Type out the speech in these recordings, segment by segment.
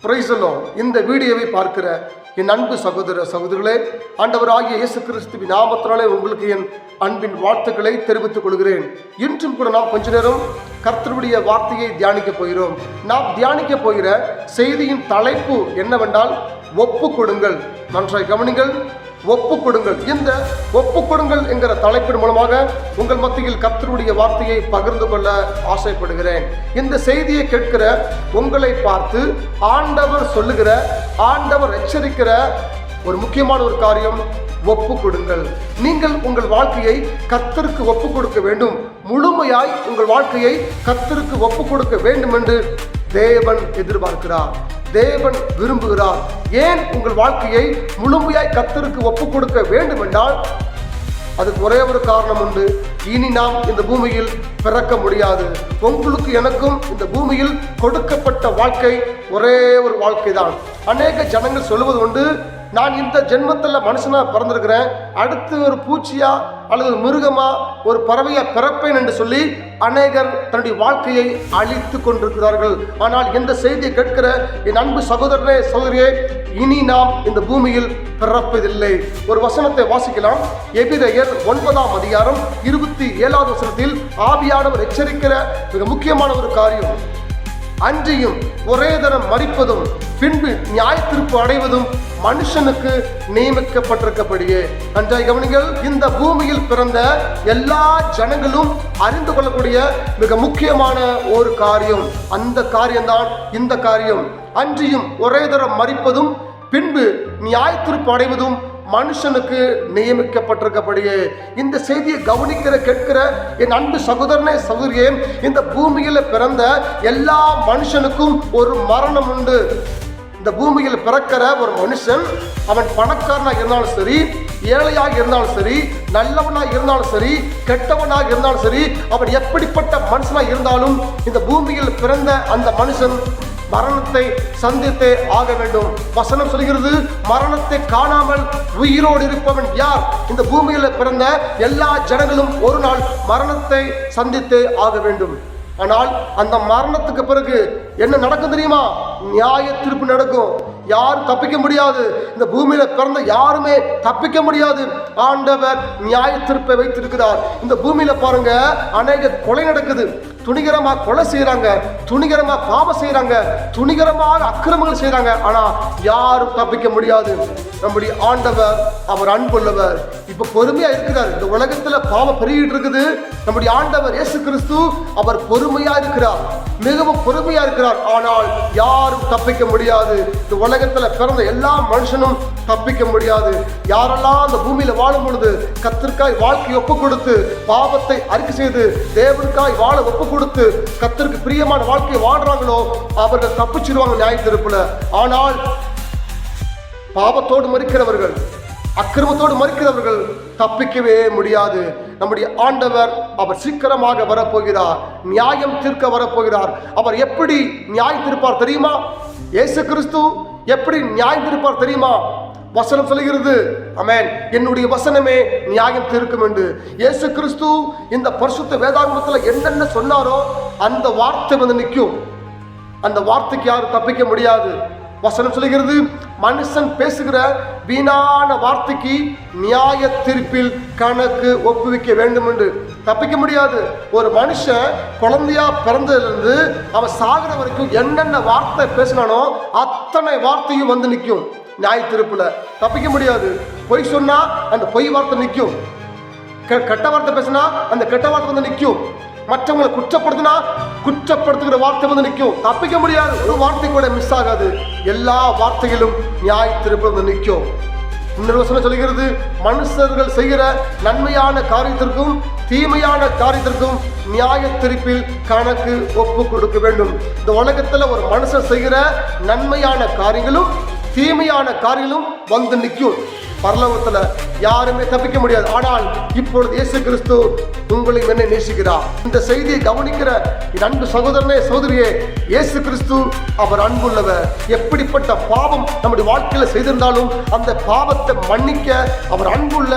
Praise the Lord. இந்த வீடியோவை பார்க்கிற என் அன்பு சகோதர சகோதரிகளே, ஆண்டவராகிய இயேசு கிறிஸ்துவின் நாமத்தினாலே உங்களுக்கு என் அன்பின் வாழ்த்துக்களை தெரிவித்துக் கொள்கிறேன். இன்றும் கூட நாம் கொஞ்ச நேரம் கர்த்தருடைய வார்த்தையை தியானிக்க போகிறோம். நாம் தியானிக்க போகிற செய்தியின் தலைப்பு என்னவென்றால் ஒப்பு கொடுங்கள். நன்றாய் கவனிங்கள், ஒப்பு கொடுங்கள். இந்த ஒப்பு கொடுங்கள் என்கிற தலைப்பின் மூலமாக உங்கள் மத்தியில் கர்த்தருடைய வார்த்தையை பகிர்ந்து கொள்ள ஆசைப்படுகிறேன். இந்த செய்தியை கேட்கிற உங்களை பார்த்து ஆண்டவர் சொல்லுகிற, ஆண்டவர் எச்சரிக்கிற ஒரு முக்கியமான ஒரு காரியம், ஒப்பு கொடுங்கள். நீங்கள் உங்கள் வாழ்க்கையை கர்த்தருக்கு ஒப்பு கொடுக்க வேண்டும். முழுமையாய் உங்கள் வாழ்க்கையை கர்த்தருக்கு ஒப்பு கொடுக்க வேண்டும் என்று தேவன் எதிர்பார்க்கிறார், தேவன் விரும்புகிறார். ஏன் உங்கள் வாழ்க்கையை முழுமையாய் கர்த்தருக்கு ஒப்பு கொடுக்க வேண்டும் என்றால் அதுக்கு ஒரே ஒரு காரணம் உண்டு. இனி நாம் இந்த பூமியில் பிறக்க முடியாது. உங்களுக்கு எனக்கும் இந்த பூமியில் கொடுக்கப்பட்ட வாழ்க்கை ஒரே ஒரு வாழ்க்கை தான். அநேக ஜனங்கள் சொல்லுவது உண்டு, நான் இந்த ஜென்மத்தில் மனுஷனா பிறந்திருக்கிறேன், அடுத்து ஒரு பூச்சியா அல்லது மிருகமா ஒரு பறவையா பிறப்பேன் என்று சொல்லி அநேகர் தன்னுடைய வாழ்க்கையை அழித்து கொண்டிருக்கிறார்கள். ஆனால் இந்த செய்தியை கேட்கிற என் அன்பு சகோதரனே சகோதரியே, இனி நாம் இந்த பூமியில் பிறப்பதில்லை. ஒரு வசனத்தை வாசிக்கலாம். எபிரெயர் 9ஆம் அதிகாரம் 27வது வசனத்தில் ஆவியானவர் எச்சரிக்கிற மிக முக்கியமான ஒரு காரியம், அன்றியும் ஒரே தரம் மரிப்பதும் பின்பு நியாயத்தீர்ப்பு அடைவதும் மனுஷனுக்கு நியமிக்கப்பட்டிருக்கப்படியே. நன்றாய் கவனிங்கள். இந்த பூமியில் பிறந்த எல்லா ஜனங்களும் அறிந்து கொள்ளக்கூடிய மிக முக்கியமான ஒரு காரியம், அந்த காரியம்தான் இந்த காரியம். அன்றியும் ஒரே தரம் மரிப்பதும் பின்பு நியாயத்தீர்ப்பு அடைவதும் மனுஷனுக்கு நியமிக்கப்பட்டிருக்கப்படியே. இந்த செய்தியை கவனிக்கிற கேட்கிற என் அன்பு சகோதரனே சகோதரியே, இந்த பூமியில பிறந்த எல்லா மனுஷனுக்கும் ஒரு மரணம் உண்டு. இந்த பூமியில் பிறக்கிற ஒரு மனுஷன், அவன் பணக்காரனாக இருந்தாலும் சரி, ஏழையாக இருந்தாலும் சரி, நல்லவனாக இருந்தாலும் சரி, கெட்டவனாக இருந்தாலும் சரி, அவன் எப்படிப்பட்ட மனுஷனாக இருந்தாலும் இந்த பூமியில் பிறந்த அந்த மனுஷன் மரணத்தை சந்தித்தே ஆக வேண்டும். வசனம் சொல்கிறது, மரணத்தை காணாமல் உயிரோடு இருப்பவன் யார்? இந்த பூமியில் பிறந்த எல்லா ஜனங்களும் ஒரு நாள் மரணத்தை சந்தித்தே ஆக வேண்டும். ஆனால் அந்த மரணத்துக்கு பிறகு என்ன நடக்கும் தெரியுமா? நியாய தீர்ப்பு நடக்கும். யாரும் தப்பிக்க முடியாது. இந்த பூமியில பிறந்த யாருமே தப்பிக்க முடியாது. ஆண்டவர் நியாய தீர்ப்பை வைத்திருக்கிறார். இந்த பூமியில பாருங்க, அநேக கொலை நடக்குது. துணிகரமா கொலை செய்யறாங்க, துணிகரமா பாவம் செய்யறாங்க, துணிகரமாக அக்கிரமங்கள் செய்யறாங்க. ஆனா யாரும் தப்பிக்க முடியாது. நம்முடைய ஆண்டவர் அவர் அன்புள்ளவர். இப்ப பொறுமையா இருக்கிறார். இந்த உலகத்துல பாவம் பெருகிட்டு இருக்குது. நம்முடைய ஆண்டவர் இயேசு கிறிஸ்து அவர் பொறுமையா இருக்கிறார், மிகவும் பொறுமையா இருக்கிறார். ஆனால் யாரும் தப்பிக்க முடியாது. இந்த உலகத்துல பிறந்த எல்லா மனுஷனும் தப்பிக்க முடியாது. யாரெல்லாம் அந்த பூமியில வாழும் பொழுது கர்த்தருக்காய் வாழ்க்கை ஒப்பு கொடுத்து பாவத்தை அறிக்கை செய்து தேவனுக்காய் வாழ ஒப்பு கொடுத்து கர்த்தருக்கு பிரியமான வாழ்க்கையை வாழ்றாங்களோ அவர்கள் தப்பிச்சிருவாங்க நியாய தீர்ப்புல. ஆனால் பாவத்தோடு மரிக்கிறவர்கள், அக்கிரமத்தோடு மரிக்கிறவர்கள் தப்பிக்கவே முடியாது. நம்முடைய ஆண்டவர் அவர் சீக்கிரமாக வரப்போகிறார், நியாயம் தீர்க்க வரப்போகிறார். அவர் எப்படி நியாயம் தீர்ப்பார் தெரியுமா? இயேசு கிறிஸ்து எப்படி நியாயம் தீர்ப்பார் தெரியுமா? வசனம் சொல்கிறது, ஆமென், என்னுடைய வசனமே நியாயம் தீர்க்கும் என்று. இயேசு கிறிஸ்து இந்த பரிசுத்த வேதாகமத்தில் என்னென்ன சொன்னாரோ அந்த வார்த்தை வந்து நிற்கும். அந்த வார்த்தைக்கு யாரும் தப்பிக்க முடியாது. வசனம் சொல்கிறது, மனுஷன் பேசுகிற வீணான வார்த்தைக்கு நியாய தீர்ப்பில் கணக்கு ஒப்புவிக்க வேண்டும் என்று. தப்பிக்க முடியாது. ஒரு மனுஷன் குழந்தையா பிறந்ததிலிருந்து அவன் சாகிற வரைக்கும் என்னென்ன வார்த்தை பேசினானோ அத்தனை வார்த்தையும் வந்து நிற்கும் நியாய தீர்ப்புல. தப்பிக்க முடியாது. பொய் சொன்னா அந்த பொய் வார்த்தை நிற்கும், கெட்ட வார்த்தை பேசினா அந்த கெட்ட வார்த்தை வந்து நிற்கும், மற்றவங்களை குற்றப்படுத்தினா குற்றப்படுத்துகிற வார்த்தை வந்து நிற்கும். தப்பிக்க முடியாது. ஒரு வார்த்தை கூட மிஸ் ஆகாது. எல்லா வார்த்தைகளும் நியாய தீர்ப்பு வந்து நிற்கும். இன்னொரு வசனம் சொல்கிறது, மனுஷர்கள் செய்கிற நன்மையான காரியத்திற்கும் தீமையான காரியத்திற்கும் நியாய தீர்ப்பில் கணக்கு ஒப்பு கொடுக்க வேண்டும். இந்த உலகத்துல ஒரு மனுஷன் செய்கிற நன்மையான காரியங்களும் தீமையான காரியங்களும் வந்து நிற்கும். பரலோகத்துல யாருமே தப்பிக்க முடியாது. ஆனால் இப்பொழுது இயேசு கிறிஸ்து உங்களை என்னை நேசிக்கிறார். இந்த செய்தியை கவனிக்கிற என் அன்பு சகோதரனே சகோதரியே, இயேசு கிறிஸ்து அவர் அன்புள்ளவர். எப்படிப்பட்ட பாவம் நம்முடைய வாழ்க்கையில செய்திருந்தாலும் அந்த பாவத்தை மன்னிக்க அவர் அன்புள்ள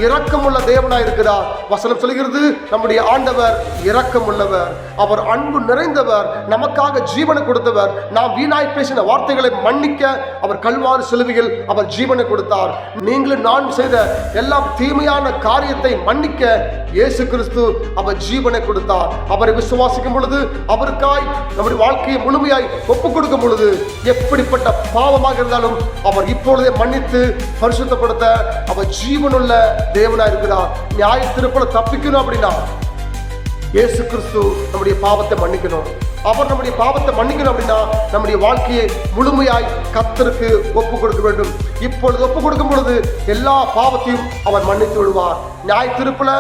இரக்கமுள்ள தேவனாய் இருக்கிறார். வசனம் சொல்கிறது, நம்முடைய ஆண்டவர் இரக்கமுள்ளவர், அவர் அன்பு நிறைந்தவர், நமக்காக ஜீவனை கொடுத்தவர். நாம் வீணாய் பேசின வார்த்தைகளை மன்னிக்க அவர் கல்வாரி சிலுவையில் அவர் ஜீவனை கொடுத்தார். நீங்களும் நான் செய்த எல்லாம் தீமையான காரியத்தை மன்னிக்க இயேசு கிறிஸ்து அவர் ஜீவனை கொடுத்தார். அவரை விசுவாசிக்கும் பொழுது, அவருக்காய் நம்முடைய வாழ்க்கையை முழுமையாய் ஒப்புக் கொடுக்கும் பொழுது, எப்படிப்பட்ட பாவமாக இருந்தாலும் அவர் இப்பொழுதே மன்னித்து பரிசுத்தப்படுத்த அவர் ஜீவனுள்ள தேவனாய் இருக்கிறார். நியாய தீர்ப்புல தப்பிக்கணும் அப்படின்னா இயேசு கிறிஸ்து நம்முடைய பாவத்தை மன்னிக்கணும். அவர் நம்முடைய பாவத்தை மன்னிக்கணும் அப்படின்னா நம்முடைய வாழ்க்கையை முழுமையாய் கர்த்தருக்கு ஒப்பு கொடுக்க வேண்டும். இப்பொழுது ஒப்பு கொடுக்கும் பொழுது எல்லா பாவத்தையும் அவர் மன்னித்து விடுவார். நியாய தீர்ப்புல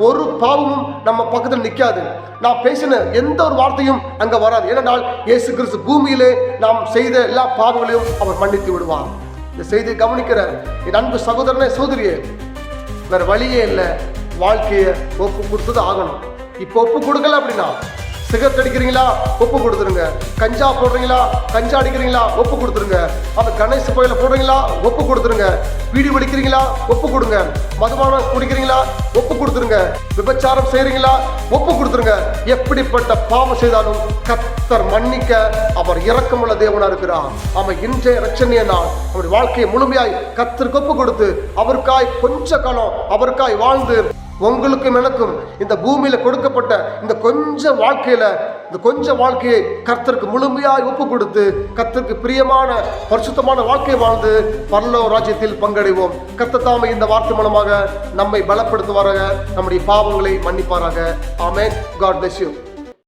ஒரு பாவமும் நம்ம பக்கத்தில் நிற்காது. நாம் பேசின எந்த ஒரு வார்த்தையும் அங்க வராது. ஏனென்றால் இயேசு கிறிஸ்து பூமியிலே நாம் செய்த எல்லா பாவங்களையும் அவர் மன்னித்து விடுவார். இந்த செய்தியை கவனிக்கிற என் அன்பு சகோதரனே சகோதரியே, வேற வழியே இல்லை, வாழ்க்கையை ஒப்பு கொடுத்தது ஆகணும். இப்போ ஒப்பு கொடுக்கல அப்படின்னா, சிகரெட் அடிக்கிறீங்களா, ஒப்பு கொடுத்துருங்க. கஞ்சா போடுறீங்களா, கஞ்சா அடிக்கிறீங்களா, ஒப்பு கொடுத்துருங்க. அந்த கணேச கோயில போடுறீங்களா, ஒப்பு கொடுத்துருங்க. பீடி வலிக்கிறீங்களா, ஒப்பு கொடுங்க. மதுபானம் குடிக்கிறீங்களா, ஒப்பு கொடுத்துருங்க. விபச்சாரம் செய்யறீங்களா, ஒப்பு கொடுத்துருங்க. எப்படிப்பட்ட பாவம் செய்தாலும் கர்த்தர் மன்னிக்க அவர் இரக்கமுள்ள தேவனா இருக்கிறார். அவன் இன்றைய ரட்சணிய நாள் அவருடைய வாழ்க்கையை முழுமையாய் கர்த்தருக்கு ஒப்பு கொடுத்து அவருக்காய் கொஞ்ச காலம் அவருக்காய் வாழ்ந்து, உங்களுக்கும் எனக்கும் இந்த பூமியில கொடுக்கப்பட்ட இந்த கொஞ்ச வாழ்க்கையை கர்த்தருக்கு முழுமையாய் ஒப்பு கொடுத்து கர்த்தருக்கு பிரியமான பரிசுத்தமான வாழ்க்கை வாழ்ந்து பரலோக ராஜ்யத்தில் பங்கடைவோம். கர்த்தர் தாமே இந்த வார்த்தை மூலமாக நம்மை பலப்படுத்துவாராக, நம்முடைய பாவங்களை மன்னிப்பாராக. ஆமென். God bless you.